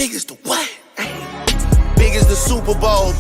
Big as the what? Big as the Super Bowl.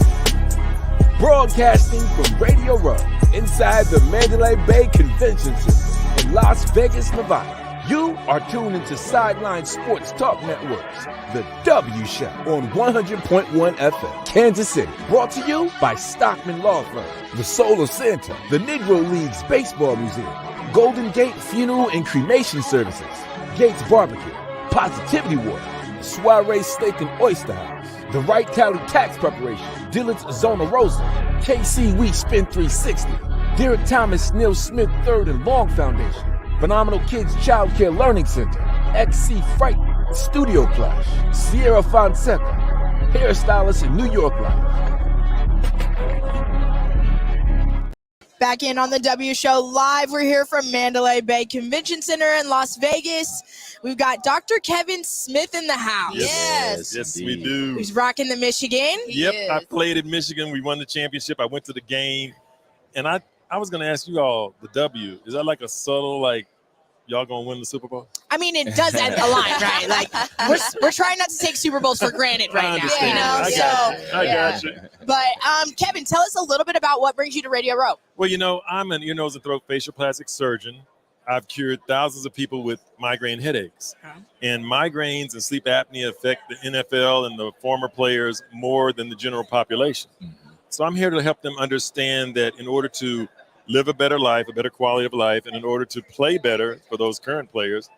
Broadcasting from Radio Row, inside the Mandalay Bay Convention Center in Las Vegas, Nevada. You are tuned into Sideline Sports Talk Network's The W Show on 100.1 FM, Kansas City. Brought to you by Stockman Law Firm, The Soul of Santa, the Negro Leagues Baseball Museum, Golden Gate Funeral and Cremation Services, Gates Barbecue, Positivity Water, Soiree Steak and Oyster House, The Wright County Tax Preparation, Dillard's Zona Rosa, KC We Spin 360, Derek Thomas Neil Smith III and Long Foundation, Phenomenal Kids Child Care Learning Center, XC Fright Studio Plush, Sierra Fonseca, Hairstylist in New York Life. Back in on the W Show live. We're here from Mandalay Bay Convention Center in Las Vegas. We've got Dr. Kevin Smith in the house. Yes, we do. He's rocking the Michigan. Yep, I played at Michigan. We won the championship. I went to the game. And I was going to ask you all, the W, is that like a subtle, like, y'all going to win the Super Bowl? I mean, it does align, right? Like, we're trying not to take Super Bowls for granted right now, you know? I got you. But, Kevin, tell us a little bit about what brings you to Radio Row. Well, you know, I'm an ear, nose, and throat facial plastic surgeon. I've cured thousands of people with migraine headaches. And migraines and sleep apnea affect the NFL and the former players more than the general population. So I'm here to help them understand that in order to live a better life, a better quality of life, and in order to play better for those current players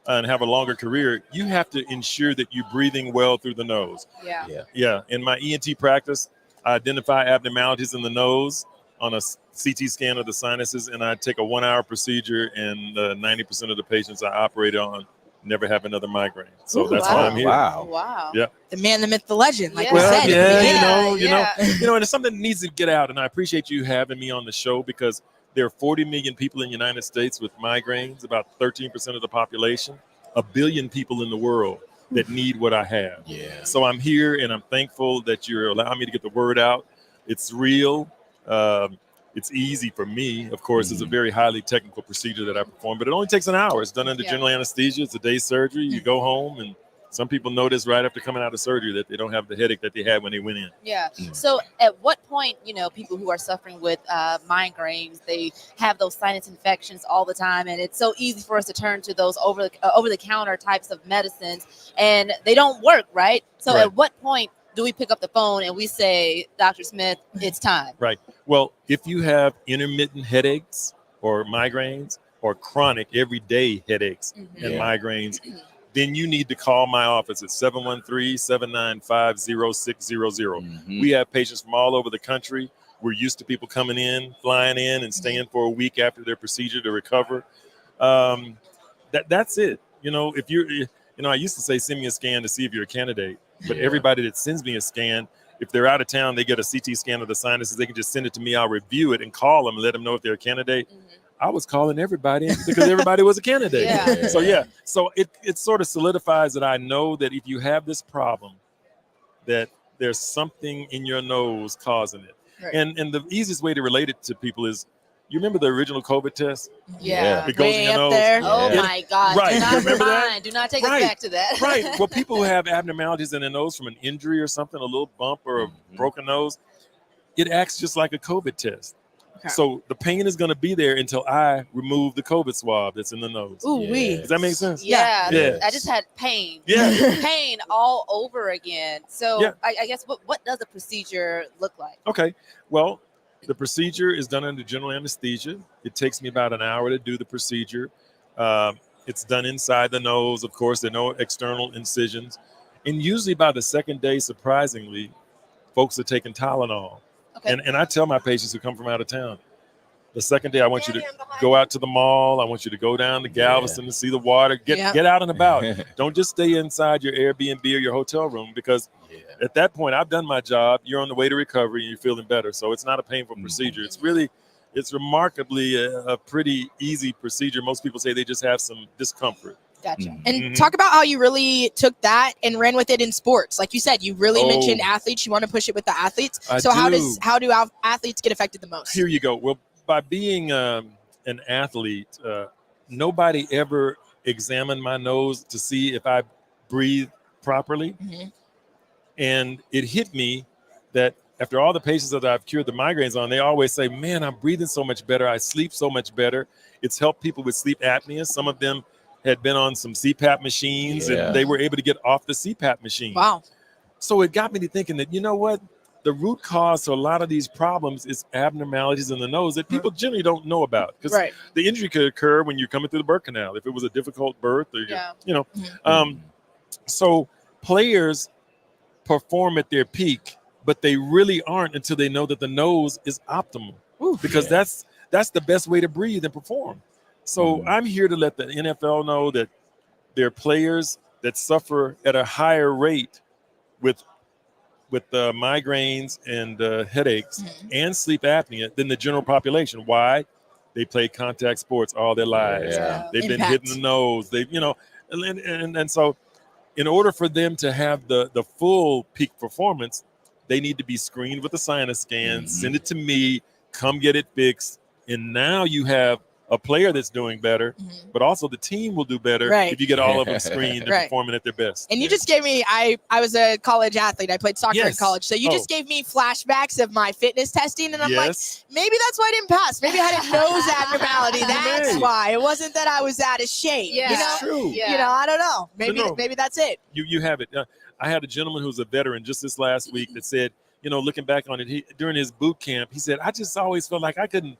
and have a longer career, you have to ensure that you're breathing well through the nose. Yeah. In my ENT practice, I identify abnormalities in the nose on a CT scan of the sinuses, and I take a 1-hour procedure, and 90% of the patients I operate on never have another migraine. So that's why I'm here. Wow. Yeah. The man, the myth, the legend, like we well, said. You know, and it's something that needs to get out. And I appreciate you having me on the show because there are 40 million people in the United States with migraines, about 13% of the population, 1 billion people in the world that need what I have. So I'm here, and I'm thankful that you're allowing me to get the word out. It's real. It's easy for me. Of course, it's a very highly technical procedure that I perform, but it only takes an hour. It's done under general anesthesia. It's a day surgery. You go home, and some people notice right after coming out of surgery that they don't have the headache that they had when they went in. So at what point, you know, people who are suffering with migraines, they have those sinus infections all the time, and it's so easy for us to turn to those over the counter types of medicines, and they don't work, right? So at what point do we pick up the phone and we say, Dr. Smith, it's time? Right. Well, if you have intermittent headaches or migraines or chronic everyday headaches and migraines, then you need to call my office at 713-795-0600. We have patients from all over the country. We're used to people coming in, flying in, and staying for a week after their procedure to recover. That's it. You know, if you're, you know, I used to say, send me a scan to see if you're a candidate. But everybody that sends me a scan, if they're out of town, they get a CT scan of the sinuses. They can just send it to me. I'll review it and call them and let them know if they're a candidate. I was calling everybody because everybody was a candidate. So it sort of solidifies that I know that if you have this problem, that there's something in your nose causing it. And the easiest way to relate it to people is, you remember the original COVID test? It goes in your nose. Oh my God. Right. Do not Remember that? Do not take us back to that. Well, people who have abnormalities in their nose from an injury or something, a little bump or a broken nose, it acts just like a COVID test. So the pain is going to be there until I remove the COVID swab that's in the nose. Does that make sense? I just had pain. Pain all over again. So I guess what does a procedure look like? Okay. Well, the procedure is done under general anesthesia. It takes me about an hour to do the procedure. It's done inside the nose. Of course, there are no external incisions. And usually by the second day, surprisingly, folks are taking Tylenol. And I tell my patients who come from out of town, the second day, I want you to go out to the mall. I want you to go down to Galveston to see the water. Get out and about. Don't just stay inside your Airbnb or your hotel room, because at that point, I've done my job. You're on the way to recovery and you're feeling better. So it's not a painful procedure. It's remarkably a pretty easy procedure. Most people say they just have some discomfort. Gotcha. And talk about how you really took that and ran with it in sports. Like you said, you really mentioned athletes. You want to push it with the athletes. How do athletes get affected the most? Here you go. Well, by being an athlete, nobody ever examined my nose to see if I breathe properly. And it hit me that after all the patients that I've cured the migraines on, they always say, man, I'm breathing so much better. I sleep so much better. It's helped people with sleep apnea. Some of them had been on some CPAP machines and they were able to get off the CPAP machine. Wow. So it got me to thinking that, you know what? The root cause to a lot of these problems is abnormalities in the nose that people generally don't know about. Because the injury could occur when you're coming through the birth canal, if it was a difficult birth, or you know. So players perform at their peak, but they really aren't until they know that the nose is optimal. Because that's the best way to breathe and perform. So I'm here to let the NFL know that there are players that suffer at a higher rate with migraines and headaches and sleep apnea than the general population. Why? They play contact sports all their lives. They've been hitting the nose. They've, you know, and so in order for them to have the full peak performance, they need to be screened with a sinus scan, send it to me, come get it fixed. And now you have a player that's doing better, but also the team will do better if you get all of them screened and performing at their best. And you just gave me, I was a college athlete. I played soccer in college. So you just gave me flashbacks of my fitness testing. And I'm like, maybe that's why I didn't pass. Maybe I had a nose abnormality. That's why. It wasn't that I was out of shape. You know? True. You know, I don't know. Maybe that's it. You have it. I had a gentleman who's a veteran just this last week that said, you know, looking back on it, during his boot camp, he said, I just always felt like I couldn't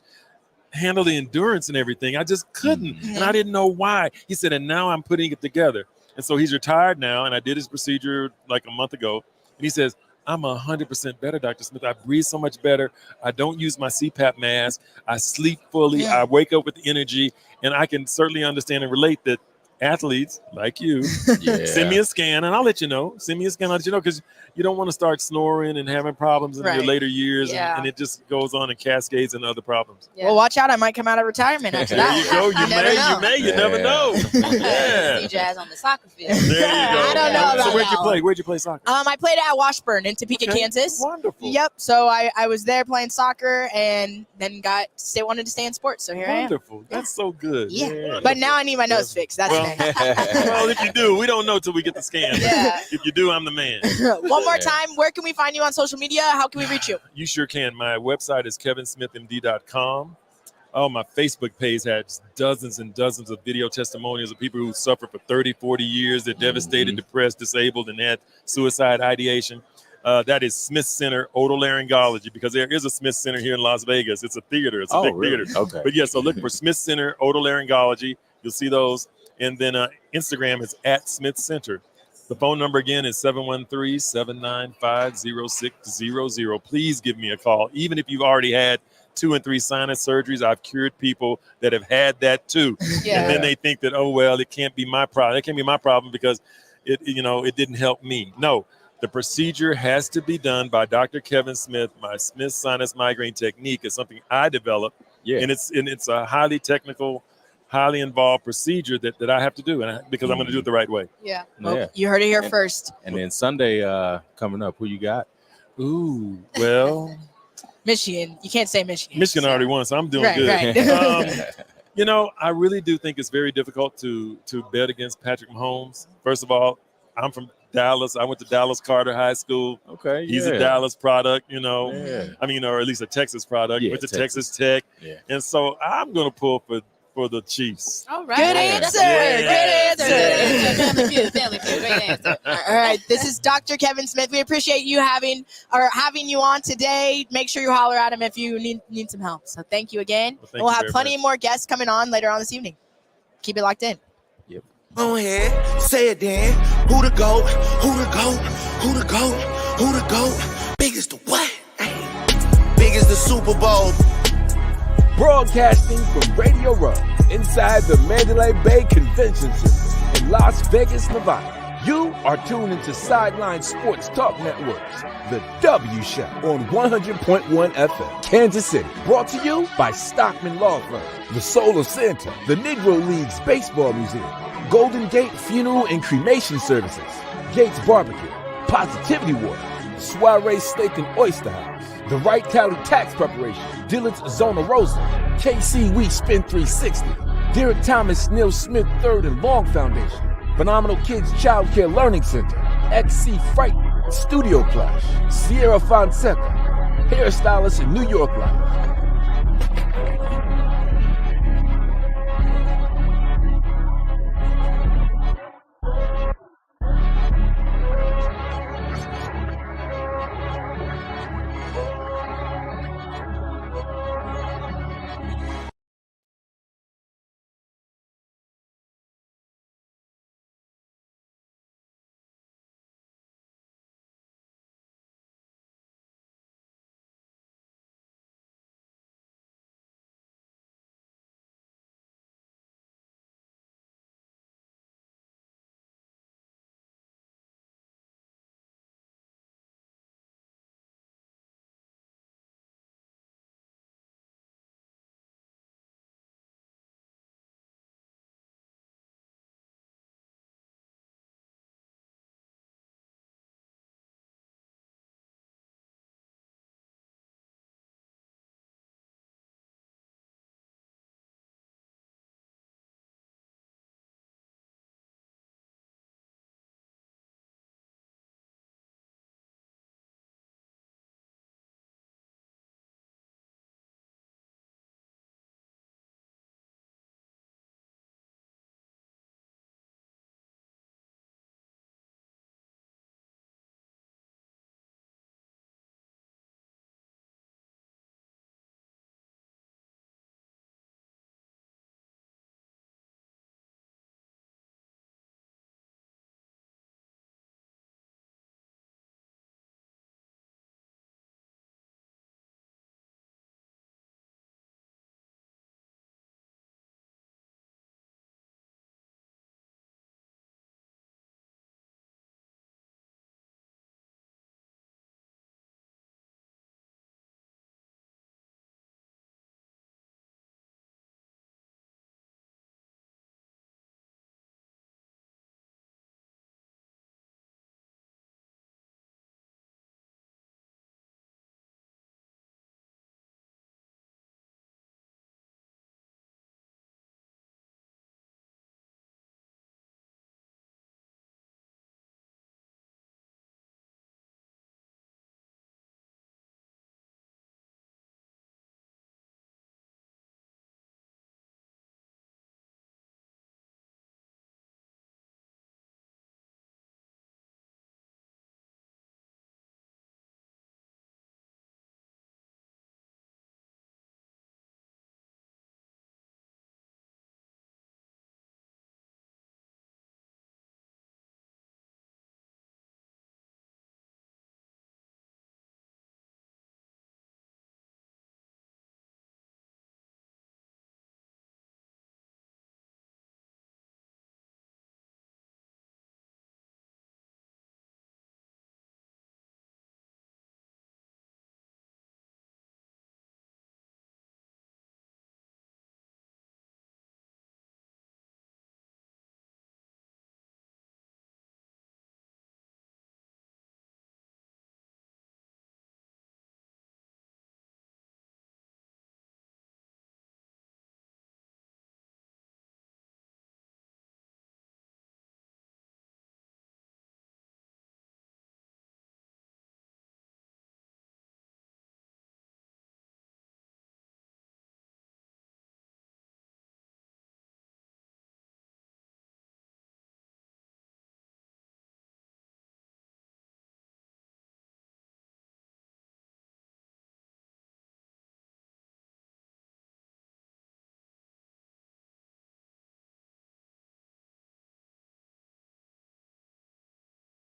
handle the endurance and everything. I just couldn't. And I didn't know why. He said, and now I'm putting it together. And so he's retired now. And I did his procedure like a month ago. And he says, I'm 100% better, Dr. Smith. I breathe so much better. I don't use my CPAP mask. I sleep fully. I wake up with energy. And I can certainly understand and relate that athletes like you send me a scan and I'll let you know. Send me a scan, I'll let you know, because you don't want to start snoring and having problems in your later years, and it just goes on and cascades into other problems. Well, watch out. I might come out of retirement after that. There you go. You never know. See Jazz on the soccer field. There you go. I don't know about So where'd you play soccer? I played at Washburn in Topeka, Kansas. Wonderful. Yep. So I was there playing soccer and then wanted to stay in sports. So here I am. Wonderful. That's so good. Yeah. But now I need my nose fixed. That's well, if you do, we don't know till we get the scan. If you do, I'm the man. One more time, where can we find you on social media? How can we reach you? You sure can. My website is kevinsmithmd.com. Oh, my Facebook page has dozens and dozens of video testimonials of people who suffer for 30, 40 years. They're devastated, depressed, disabled, and had suicide ideation. That is Smith Center Otolaryngology, because there is a Smith Center here in Las Vegas. It's a theater. It's a big theater. Okay. But yeah, so look for Smith Center Otolaryngology. You'll see those. And then Instagram is @Smith Center. The phone number again is 713-795-0600. Please give me a call. Even if you've already had 2 and 3 sinus surgeries, I've cured people that have had that too. And then they think that, oh, well, it can't be my problem. It can't be my problem because it didn't help me. No, the procedure has to be done by Dr. Kevin Smith. My Smith sinus migraine technique is something I developed. And it's a highly technical, highly involved procedure that I have to do, because I'm going to do it the right way. Well, you heard it here first. And then Sunday coming up, who you got? Ooh, well, Michigan. You can't say Michigan. Michigan already won, so I'm doing good. Right. You know, I really do think it's very difficult to bet against Patrick Mahomes. First of all, I'm from Dallas. I went to Dallas Carter High School. Okay, he's a Dallas product, you know. I mean, or at least a Texas product. Went to Texas Tech, and so I'm going to pull for the Chiefs. All right. Good answer. Good answer. Family feud. Great answer. All right. This is Dr. Kevin Smith. We appreciate you having you on today. Make sure you holler at him if you need some help. So thank you again. Well, we'll have plenty more guests coming on later on this evening. Keep it locked in. Go ahead, say it then. Who the GOAT? Who the GOAT? Who the GOAT? Who the GOAT? Big as the what? Big as the Super Bowl. Broadcasting from Radio Row inside the Mandalay Bay Convention Center in Las Vegas, Nevada. You are tuned into Sideline Sports Talk Network's The W Show on 100.1 FM, Kansas City. Brought to you by Stockman Law Firm, the Solar Center, the Negro Leagues Baseball Museum, Golden Gate Funeral and Cremation Services, Gates Barbecue, Positivity Water, Soiree Steak and Oyster House, the Wright County Tax Preparation, Dillard's Zona Rosa, KC Wheat Spin 360, Derek Thomas Neil Smith III and Long Foundation, Phenomenal Kids Child Care Learning Center, XC Fright Studio Plush, Sierra Fonseca, hairstylist in New York Life,